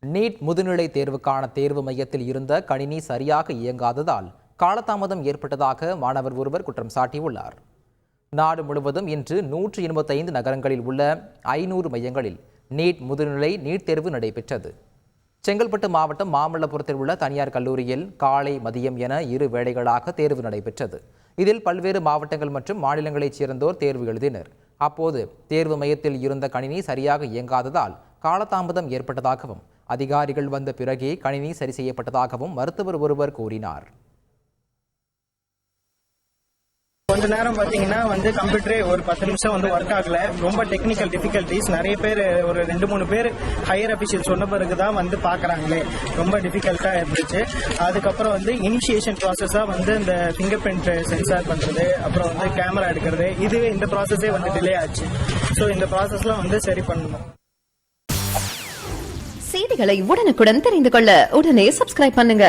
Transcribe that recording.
NEET முதுநிலை தேர்வுக்கான தேர்வு மையத்தில் இருந்த கணினி சரியாக இயங்காததால் காலதாமதம் ஏற்பட்டதாக மாணவர் ஒருவர் குற்றம் சாட்டியுள்ளார். நாடு முழுவதும் இன்று 185 நகரங்களில் உள்ள 500 மையங்களில் நீட் முதுநிலை நீட் தேர்வு நடைபெற்றது. செங்கல்பட்டு மாவட்டம் மாமல்லபுரத்தில் உள்ள தனியார் கல்லூரியில் காலை மதியம் என 2 வேளைகளாக தேர்வு நடைபெற்றது. இதில் பல்வேறு மாவட்டங்கள் மற்றும் மாநிலங்களைச் சேர்ந்தோர் தேர்வு எழுதினர். அப்போது தேர்வு மையத்தில் இருந்த கணினி சரியாக இயங்காததால் காலதாமதம் ஏற்பட்டதாகவும் அதிகாரிகள் வந்த பிறகே கணினி சரி செய்யப்பட்டதாகவும் மருத்துவர் ஒருவர் கூறினார். கொஞ்ச நேரம் பாத்தீங்கன்னா கம்ப்யூட்டரே ஒரு 10 நிமிஷம் ஒர்க் ஆகல. ரொம்ப டெக்னிக்கல் டிஃபிகல்டிஸ். நிறைய பேர் ஒரு 2-3 பேர் ஹையர் அபிஷியல் சொன்ன பிறகுதான் பாக்குறாங்களே. ரொம்ப டிஃபிகல்ட்டா இருந்துச்சு. அதுக்கப்புறம் இனிஷியேஷன் ப்ராசஸா இந்த ஃபிங்கர் பிரிண்ட் சென்சார் பண்றது, அப்புறம் கேமரா எடுக்கிறது, இதுவே இந்த ப்ராசஸே டிலே ஆச்சு. ஸோ இந்த ப்ராசஸ்லாம் சரி பண்ணணும். செய்திகளை உடனுக்குடன் தெரிந்து கொள்ள உடனே சப்ஸ்கிரைப் பண்ணுங்க.